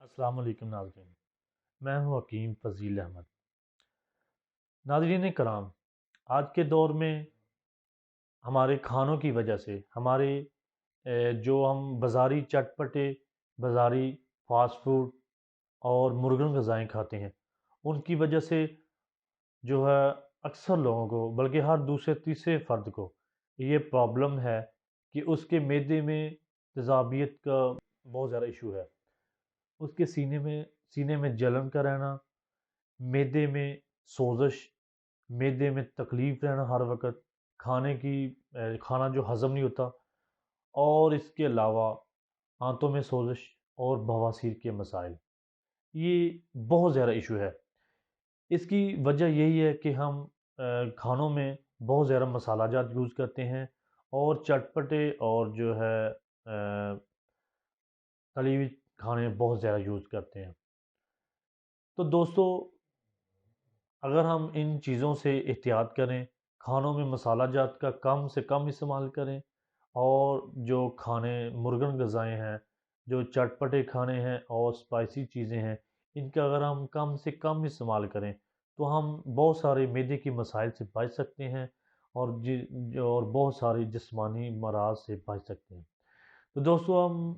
السلام علیکم ناظرین، میں ہوں حکیم فضیل احمد۔ ناظرین کرام، آج کے دور میں ہمارے کھانوں کی وجہ سے ہمارے جو ہم بازاری چٹ پٹے، بازاری فاسٹ فوڈ اور مرغن غذائیں کھاتے ہیں، ان کی وجہ سے جو ہے اکثر لوگوں کو، بلکہ ہر دوسرے تیسرے فرد کو یہ پرابلم ہے کہ اس کے معدے میں تیزابیت کا بہت زیادہ ایشو ہے۔ اس کے سینے میں جلن کا رہنا، معدے میں سوزش، معدے میں تکلیف رہنا ہر وقت، کھانا جو ہضم نہیں ہوتا، اور اس کے علاوہ آنتوں میں سوزش اور بواسیر کے مسائل، یہ بہت زیادہ ایشو ہے۔ اس کی وجہ یہی ہے کہ ہم کھانوں میں بہت زیادہ مسالہ جات یوز کرتے ہیں، اور چٹپٹے اور جو ہے تلی ہوئی کھانے بہت زیادہ یوز کرتے ہیں۔ تو دوستو، اگر ہم ان چیزوں سے احتیاط کریں، کھانوں میں مسالہ جات کا کم سے کم استعمال کریں، اور جو کھانے مرغن غذائیں ہیں، جو چٹپٹے کھانے ہیں اور اسپائسی چیزیں ہیں، ان کا اگر ہم کم سے کم استعمال کریں تو ہم بہت سارے معدے کی مسائل سے بچ سکتے ہیں، اور بہت ساری جسمانی امراض سے بچ سکتے ہیں۔ تو دوستو، ہم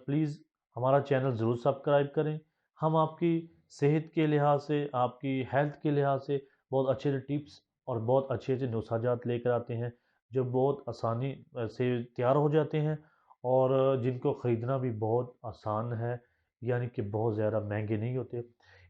پلیز ہمارا چینل ضرور سبسکرائب کریں۔ ہم آپ کی صحت کے لحاظ سے، آپ کی ہیلتھ کے لحاظ سے بہت اچھے سے ٹپس اور بہت اچھے سے نسخہ جات لے کر آتے ہیں، جو بہت آسانی سے تیار ہو جاتے ہیں، اور جن کو خریدنا بھی بہت آسان ہے، یعنی کہ بہت زیادہ مہنگے نہیں ہوتے۔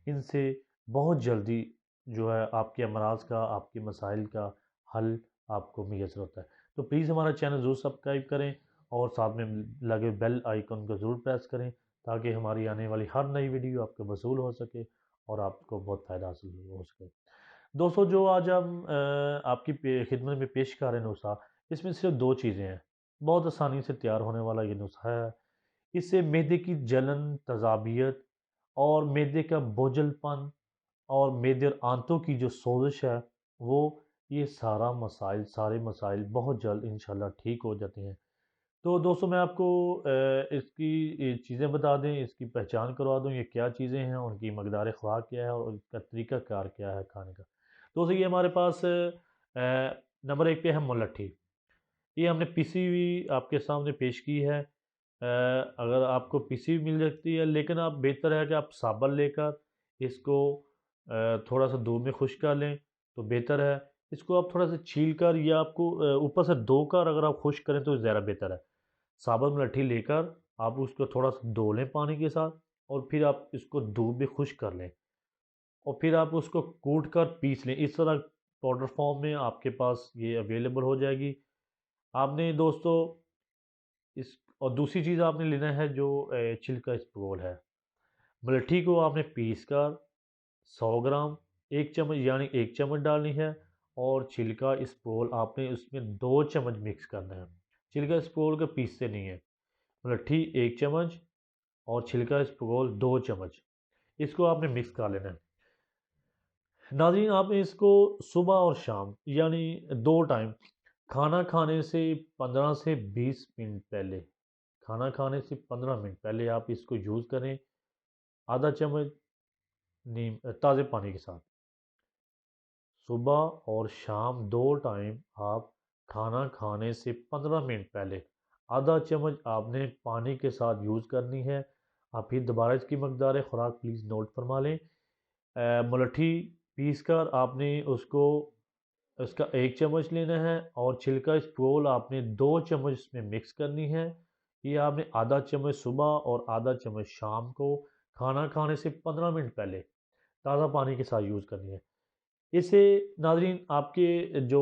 ان سے بہت جلدی جو ہے آپ کے امراض کا، آپ کے مسائل کا حل آپ کو میسر ہوتا ہے۔ تو پلیز ہمارا چینل ضرور سبسکرائب کریں، اور ساتھ میں لگے بیل آئیکن کو ضرور پریس کریں، تاکہ ہماری آنے والی ہر نئی ویڈیو آپ کو وصول ہو سکے اور آپ کو بہت فائدہ حاصل ہو سکے۔ دوستو، جو آج ہم آپ کی خدمت میں پیش کر رہے ہیں نسخہ، اس میں صرف دو چیزیں ہیں۔ بہت آسانی سے تیار ہونے والا یہ نسخہ ہے۔ اس سے معدے کی جلن، تذابیت اور معدے کا بوجھل پن اور معدے اور آنتوں کی جو سوزش ہے، وہ یہ سارے مسائل بہت جلد انشاءاللہ ٹھیک ہو جاتے ہیں۔ تو دوستو، میں آپ کو اس کی چیزیں بتا دیں، اس کی پہچان کروا دوں، یہ کیا چیزیں ہیں، ان کی مقدار خوراک کیا ہے، اور اس کا طریقہ کار کیا ہے کھانے کا۔ دوستو، یہ ہمارے پاس نمبر ایک پہ ہے ملٹھی۔ یہ ہم نے پیسی ہوئی آپ کے سامنے پیش کی ہے۔ اگر آپ کو پیسی ہوئی مل جاتی ہے، لیکن آپ بہتر ہے کہ آپ صابن لے کر اس کو تھوڑا سا دودھ میں خشک کر لیں تو بہتر ہے۔ اس کو آپ تھوڑا سا چھیل کر، یا آپ کو اوپر سے دھو کر اگر آپ خشک کریں تو زیادہ بہتر ہے۔ ثابت ملٹھی لے کر آپ اس کو تھوڑا سا دھو لیں پانی کے ساتھ، اور پھر آپ اس کو دھوپ میں خشک کر لیں، اور پھر آپ اس کو کوٹ کر پیس لیں۔ اس طرح پاؤڈر فارم میں آپ کے پاس یہ اویلیبل ہو جائے گی۔ آپ نے دوستو اس اور دوسری چیز آپ نے لینا ہے جو چھلکا اسپغول ہے۔ ملٹھی کو آپ نے پیس کر 100 گرام، 1 چمچ یعنی 1 چمچ ڈالنی ہے، اور چھلکا اسپغول آپ نے اس میں 2 چمچ مکس کرنا ہے۔ چھلکا اسپغول کا پیستے نہیں ہے۔ ملٹھی 1 چمچ اور چھلکا اسپغول 2 چمچ، اس کو آپ نے مکس کر لینا ہے۔ ناظرین، آپ نے اس کو صبح اور شام یعنی 2 ٹائم، کھانا کھانے سے 15 سے 20 منٹ پہلے، کھانا کھانے سے 15 منٹ پہلے آپ اس کو یوز کریں، ½ چمچ نیم تازے پانی کے ساتھ۔ صبح اور شام 2 ٹائم آپ کھانا کھانے سے 15 منٹ پہلے ½ چمچ آپ نے پانی کے ساتھ یوز کرنی ہے۔ آپ پھر دوبارہ اس کی مقدار خوراک پلیز نوٹ فرما لیں۔ ملٹھی پیس کر آپ نے اس کا 1 چمچ لینا ہے، اور چھلکا اسپغول آپ نے 2 چمچ اس میں مکس کرنی ہے۔ یہ آپ نے ½ چمچ صبح اور ½ چمچ شام کو کھانا کھانے سے 15 منٹ پہلے تازہ پانی کے ساتھ یوز کرنی ہے۔ اس سے ناظرین آپ کے جو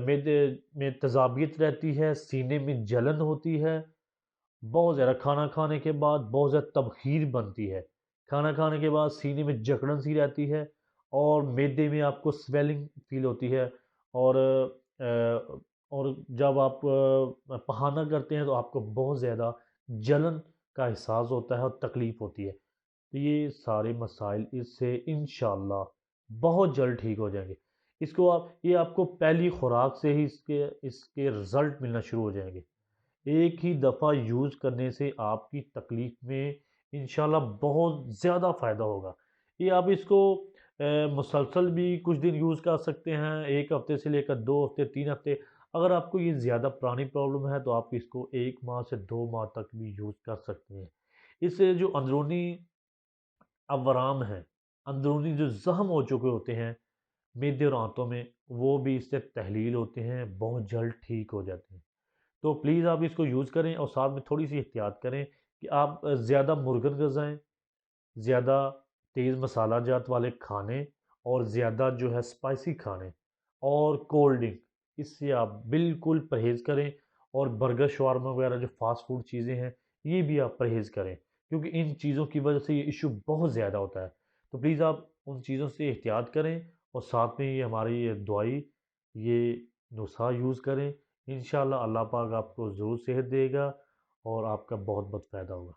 معدے میں تذابیت رہتی ہے، سینے میں جلن ہوتی ہے، بہت زیادہ کھانا کھانے کے بعد بہت زیادہ تبخیر بنتی ہے، کھانا کھانے کے بعد سینے میں جکڑن سی رہتی ہے، اور معدے میں آپ کو سویلنگ فیل ہوتی ہے، اور اور جب آپ پخانہ کرتے ہیں تو آپ کو بہت زیادہ جلن کا احساس ہوتا ہے اور تکلیف ہوتی ہے۔ تو یہ سارے مسائل اس سے انشاءاللہ بہت جلد ٹھیک ہو جائیں گے۔ یہ آپ کو پہلی خوراک سے ہی اس کے رزلٹ ملنا شروع ہو جائیں گے۔ ایک ہی دفعہ یوز کرنے سے آپ کی تکلیف میں انشاءاللہ بہت زیادہ فائدہ ہوگا۔ یہ آپ اس کو مسلسل بھی کچھ دن یوز کر سکتے ہیں، 1 ہفتے سے لے کر 2 ہفتے 3 ہفتے۔ اگر آپ کو یہ زیادہ پرانی پرابلم ہے تو آپ اس کو 1 ماہ سے 2 ماہ تک بھی یوز کر سکتے ہیں۔ اس سے جو اندرونی اورام ہیں، اندرونی جو زخم ہو چکے ہوتے ہیں معدے اور آنتوں میں، وہ بھی اس سے تحلیل ہوتے ہیں، بہت جلد ٹھیک ہو جاتے ہیں۔ تو پلیز آپ اس کو یوز کریں اور ساتھ میں تھوڑی سی احتیاط کریں کہ آپ زیادہ مرغن غذائیں، زیادہ تیز مسالہ جات والے کھانے اور زیادہ جو ہے اسپائسی کھانے اور کولڈ ڈرنک، اس سے آپ بالکل پرہیز کریں، اور برگر شاورما وغیرہ جو فاسٹ فوڈ چیزیں ہیں یہ بھی آپ پرہیز کریں، کیونکہ ان چیزوں کی وجہ سے یہ ایشو بہت زیادہ ہوتا ہے۔ تو پلیز آپ ان چیزوں سے احتیاط کریں اور ساتھ میں یہ ہماری یہ دعائی، یہ نسخہ یوز کریں۔ انشاءاللہ اللہ پاک آپ کو ضرور صحت دے گا اور آپ کا بہت بہت فائدہ ہوگا۔